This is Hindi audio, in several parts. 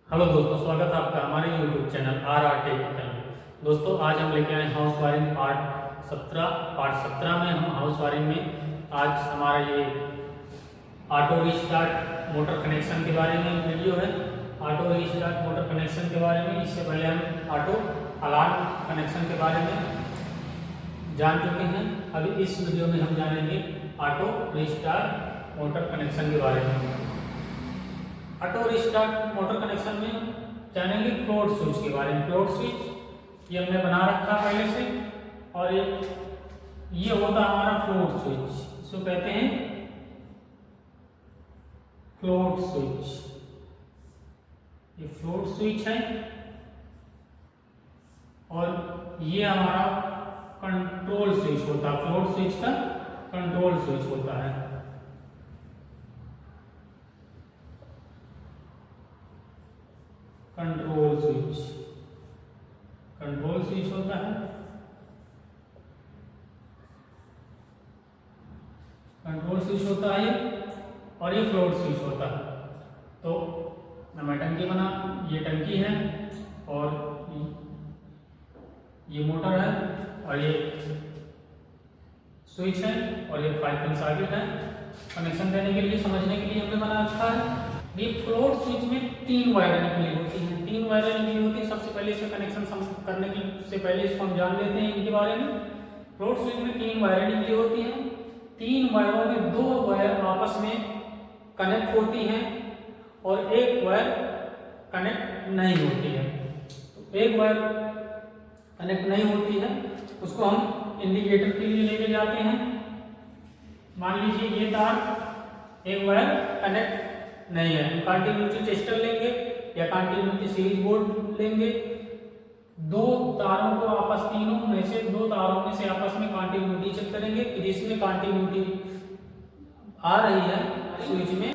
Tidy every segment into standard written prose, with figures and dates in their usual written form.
हेलो दोस्तों, स्वागत है आपका हमारे YouTube चैनल RR टेक्निकल में। दोस्तों, आज हम लेके आए हाउस वायरिंग पार्ट 17 में हम हाउस वायरिंग में आज हमारा ये ऑटो रीस्टार्ट मोटर कनेक्शन के बारे में वीडियो है। ऑटो रीस्टार्ट मोटर कनेक्शन के बारे में इससे पहले हम ऑटो अलार्म कनेक्शन के बारे में जान चुके हैं। अभी इस वीडियो में हम जानेंगे ऑटो रीस्टार्ट मोटर कनेक्शन के बारे में। ऑटो रिस्टार्ट मोटर कनेक्शन में जानेंगे फ्लोट स्विच के बारे में। फ्लोट स्विच ये हमने बना रखा पहले से, और ये होता है हमारा फ्लोट स्विच, इसको कहते हैं फ्लोट स्विच। ये फ्लोट स्विच है और ये हमारा कंट्रोल स्विच होता है। फ्लोट स्विच का कंट्रोल स्विच होता है। कंट्रोल स्विच होता है। कंट्रोल स्विच होता है और ये फ्लोट स्विच होता है। तो हमें टंकी बना, ये टंकी है और ये मोटर है और ये स्विच है और ये 5 पिन सॉकेट है। कनेक्शन देने के लिए, समझने के लिए हमने बना रखा है। ये फ्लोट स्विच में 3 वायर निकली होती हैं। 3 वायर निकली होती हैं। सबसे पहले इसका कनेक्शन करने से पहले इसको हम जान लेते हैं इनके बारे में। फ्लोट स्विच में 3 वायर निकली होती हैं। 3 वायरों में 2 वायर आपस में कनेक्ट होती हैं और एक वायर कनेक्ट नहीं होती है। तो एक वायर कनेक्ट नहीं होती है, उसको हम इंडिकेटर के लिए लेके जाते हैं। मान लीजिए ये तार एक वायर कनेक्ट नहीं है, हम कंटिन्यूटी टेस्टर लेंगे या कंटिन्यूटी सीरीज बोर्ड लेंगे। 2 तारों को आपस, तीनों में से 2 तारों में से आपस में कंटिन्यूटी चेक करेंगे कि जिसमें कंटिन्यूटी आ रही है स्विच में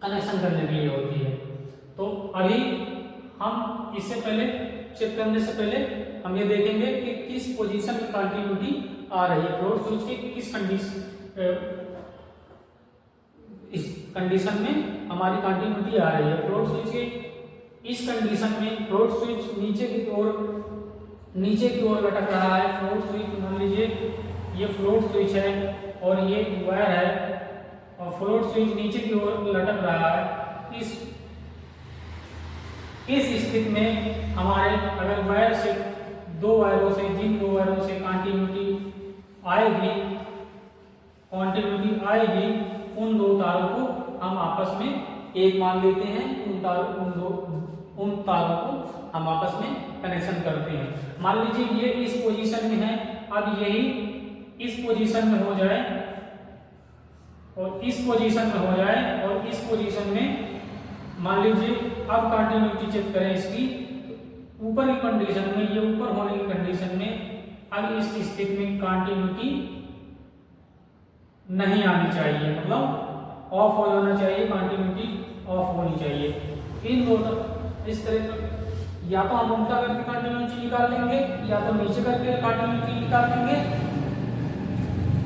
कनेक्शन करने के लिए होती है। तो अभी हम इससे पहले चेक करने से पहले हम ये देखेंगे कि किस पोजीशन में कंटिन्यूटी आ रही है। फ्लोट स्विच के किस कंडीशन में हमारी कंटिन्यूटी आ रही है। फ्लोट स्विच के इस कंडीशन में फ्लोट स्विच नीचे की ओर लटक रहा है। फ्लोट स्विच, मान लीजिए ये फ्लोट स्विच है और ये वायर है और फ्लोट स्विच नीचे की ओर लटक रहा है। इस स्थिति में हमारे अगर वायर से 2 वायरों से, जिन 2 वायरों से कंटिन्यूटी आएगी, उन 2 तारों को हम आपस में एक मान लेते हैं। उन तारों को हम आपस में कनेक्शन करते हैं। मान लीजिए ये इस पोजीशन में है, अब यही इस पोजीशन में हो जाए और इस पोजीशन में हो जाए और इस पोजीशन में मान लीजिए अब कंटिन्यूटी चेक करें इसकी। ऊपर की कंडीशन में, ये ऊपर होने की कंडीशन में अब इस स्थिति में कंटिन्यूटी नहीं आनी चाहिए, मतलब ऑफ हो जाना चाहिए, कंटिन्यूटी ऑफ होनी चाहिए। इन दोनों इस तरह का या तो हम उल्टा करके कंटिन्यूटी निकाल लेंगे या तो नीचे करके कंटिन्यूटी निकाल लेंगे।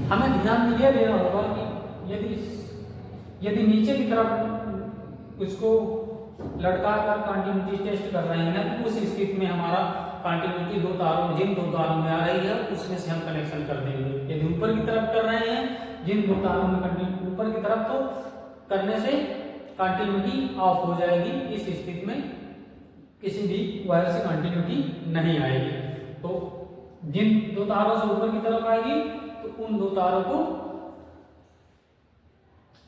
हमें ध्यान ये देना होगा कि यदि नीचे की तरफ उसको लटका कर कंटिन्यूटी टेस्ट कर रहे हैं, उस स्थिति में हमारा कंटिन्यूटी 2 तारों में, जिन 2 तारों में आ रही है उसमें से हम कनेक्शन कर देंगे। यदि ऊपर की तरफ कर रहे हैं, जिन 2 तारों में ऊपर की तरफ, तो करने से कंटिन्यूटी ऑफ हो जाएगी। इस स्थिति में किसी भी वायर से कंटिन्यूटी नहीं आएगी। तो जिन 2 तारों से ऊपर की तरफ आएगी तो उन 2 तारों को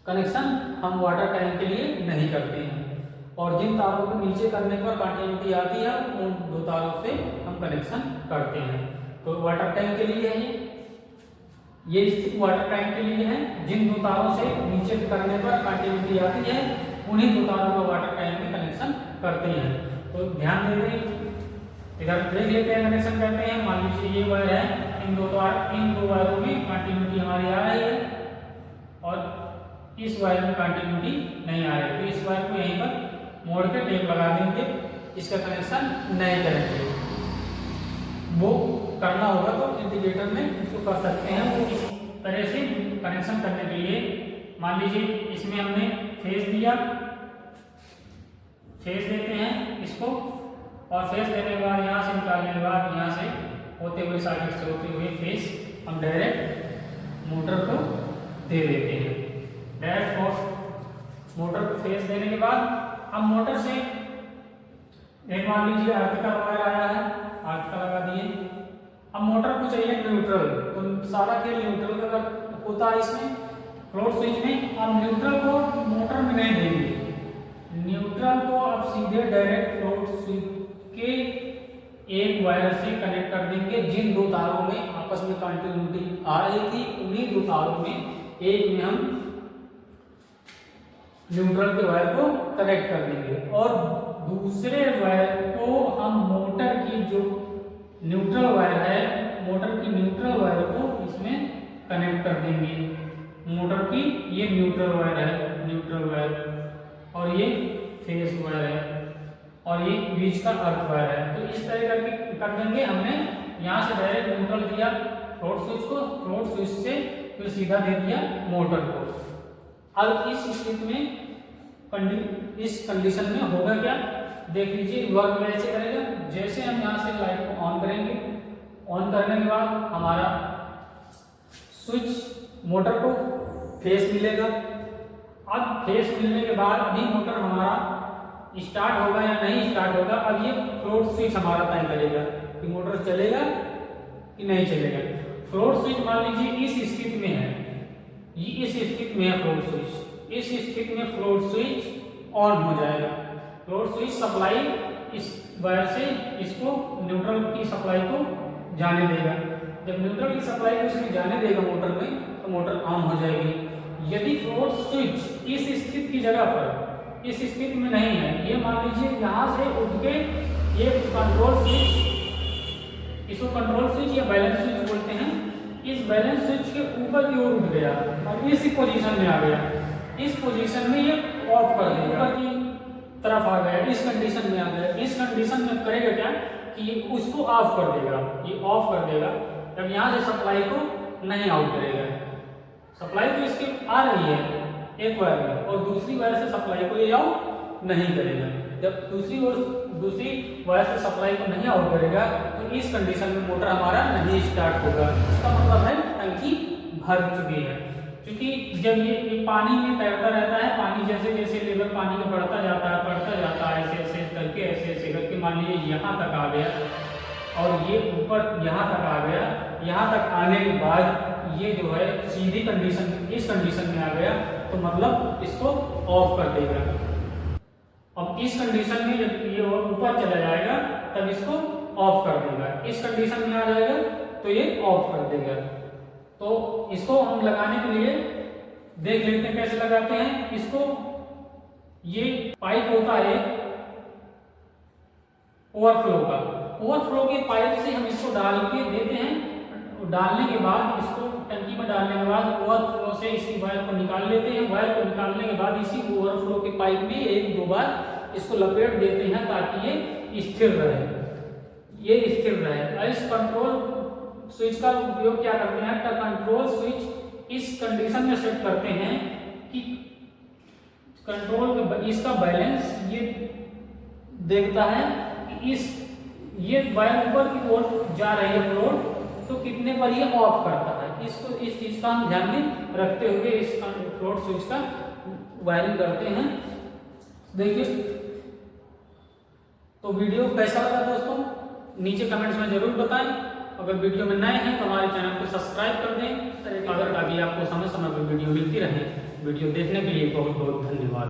कनेक्शन हम वाटर टैंक के लिए नहीं करते हैं, और जिन तारों को नीचे करने पर कंटिन्यूटी आती है उन 2 तारों से हम कनेक्शन करते हैं। तो वाटर टैंक के लिए है ये स्थिति वाटर टैंक के लिए है। जिन 2 तारों से नीचे करने पर कंटिन्यूटी आती है उन्हीं 2 तारों को वाटर टैंक में कनेक्शन करते हैं। तो ध्यान दे दें, इधर देख लेते हैं, कनेक्शन करते हैं। मान लीजिए ये वायर है, इन 2 वायरों में कंटिन्यूटी हमारी आ रही है और इस वायर में कंटिन्यूटी नहीं आ रही, तो इस वायर को यहीं पर मोड़ के टेप लगा देंगे, इसका कनेक्शन नहीं करेंगे। वो करना होगा तो इंडिकेटर में इसको कर सकते हैं। वो इस तरह से कनेक्शन करने के लिए मान लीजिए इसमें हमने फेज दिया, फेज देते हैं इसको, और फेस देने के बाद यहाँ से निकालने के बाद यहाँ से होते हुए सॉकेट से होते हुए फेस हम डायरेक्ट मोटर को दे देते हैं। डायरेक्ट मोटर को फेस देने के बाद हम मोटर से एक मान लीजिए अर्थ का वायर आया है, अर्थ का लगा दिए। अब मोटर को चाहिए न्यूट्रल, तो सारा खेल न्यूट्रल का होता है इसमें फ्लोट स्विच में। अब न्यूट्रल को मोटर में नहीं देंगे, न्यूट्रल को अब सीधे डायरेक्ट फ्लोट स्विच के एक वायर से कनेक्ट कर देंगे। जिन दो तारों में आपस में कंटिन्यूटी आ रही थी उन्हीं दो तारों में एक में हम न्यूट्रल के वायर को कनेक्ट कर देंगे और दूसरे वायर को हम मोटर की जो न्यूट्रल वायर है, मोटर की न्यूट्रल वायर को इसमें कनेक्ट कर देंगे। मोटर की ये न्यूट्रल वायर है, न्यूट्रल वायर, और ये फेस वायर है और ये बीच का अर्थ वायर है। तो इस तरह करके कर देंगे। हमने यहाँ से डायरेक्ट न्यूट्रल दिया फ्लोट स्विच को, फ्लोट स्विच से फिर सीधा दे दिया मोटर को। अब इस स्थिति में इस कंडीशन में होगा क्या, देख लीजिए। वर्क कैसे करेगा, जैसे हम यहाँ से लाइट को ऑन करेंगे, ऑन करने के बाद हमारा स्विच मोटर को फेस मिलेगा। अब फेस मिलने के बाद भी मोटर हमारा स्टार्ट होगा या नहीं स्टार्ट होगा, अब ये फ्लोट स्विच हमारा तय करेगा कि मोटर चलेगा कि नहीं चलेगा। फ्लोट स्विच मान लीजिए इस स्थिति में है, ये इस स्थिति में है फ्लोट स्विच, इस स्थिति में फ्लोट स्विच ऑन हो जाएगा। फ्लोट स्विच सप्लाई इस वायर से इसको न्यूट्रल की सप्लाई को जाने देगा। जब न्यूट्रल की सप्लाई को इसमें जाने देगा मोटर में, तो मोटर ऑन हो जाएगी। यदि फ्लोट स्विच इस स्थिति की जगह पर इस स्थिति में नहीं है, ये मान लीजिए यहाँ से उठ के ये कंट्रोल स्विच, इसको कंट्रोल स्विच या बैलेंस स्विच बोलते हैं, इस बैलेंस स्विच के ऊपर की ओर उठ गया और इसी पोजीशन में आ गया। इस पोजीशन में ये ऑफ कर देगा, ऊपर की तरफ आ गया, इस कंडीशन में आ गया। इस कंडीशन में करेगा क्या कि ये उसको ऑफ कर देगा, ये ऑफ कर देगा। जब यहाँ से सप्लाई को नहीं आउट करेगा, सप्लाई तो इसकी आ रही है एक वायर में और दूसरी वायर से सप्लाई को ये आउट नहीं करेगा। जब दूसरी वायर से सप्लाई को नहीं आउट करेगा तो इस कंडीशन में मोटर हमारा नहीं स्टार्ट होगा। इसका मतलब है टंकी भर चुकी है। क्योंकि जब ये पानी में तैरता रहता है, पानी जैसे जैसे लेवल पानी का बढ़ता जाता है ऐसे ऐसे करके ऐसे ऐसे करके मान लीजिए यहाँ तक आ गया और ये ऊपर यहाँ तक आ गया। यहाँ तक आने के बाद ये जो है सीधी कंडीशन इस कंडीशन में आ गया, तो मतलब इसको ऑफ कर देगा। अब इस कंडीशन में जब ये ऊपर चला जाएगा तब इसको ऑफ कर देगा। इस कंडीशन में आ जाएगा तो ये ऑफ कर देगा। तो इसको हम लगाने के लिए देख लेते हैं कैसे लगाते हैं इसको। ये पाइप होता है ओवरफ्लो का, ओवरफ्लो के पाइप से हम इसको डाल के देते हैं। डालने के बाद इसको टंकी में डालने के बाद ओवरफ्लो से इसी वायर को निकाल लेते हैं। वायर को निकालने के बाद इसी ओवरफ्लो के पाइप में एक दो बार इसको लपेट देते हैं ताकि ये स्थिर रहे, ये स्थिर रहे। इस कंट्रोल स्विच का उपयोग क्या करते हैं, कंट्रोल स्विच इस कंडीशन में सेट करते हैं कि कंट्रोल इसका बैलेंस ये देखता है कि ये वायर ऊपर की ओर जा रही है फ्लोट, तो कितने पर ये ऑफ करता है। इसको इस चीज का हम ध्यान में रखते हुए इस फ्लोट स्विच का वायरिंग करते हैं। देखिए तो वीडियो कैसा लगा दोस्तों, नीचे कमेंट्स में जरूर बताएं। अगर वीडियो में नए हैं तो हमारे चैनल को सब्सक्राइब कर दें, अगर ताकि आपको समय समय पर वीडियो मिलती रहे। वीडियो देखने के लिए बहुत बहुत धन्यवाद।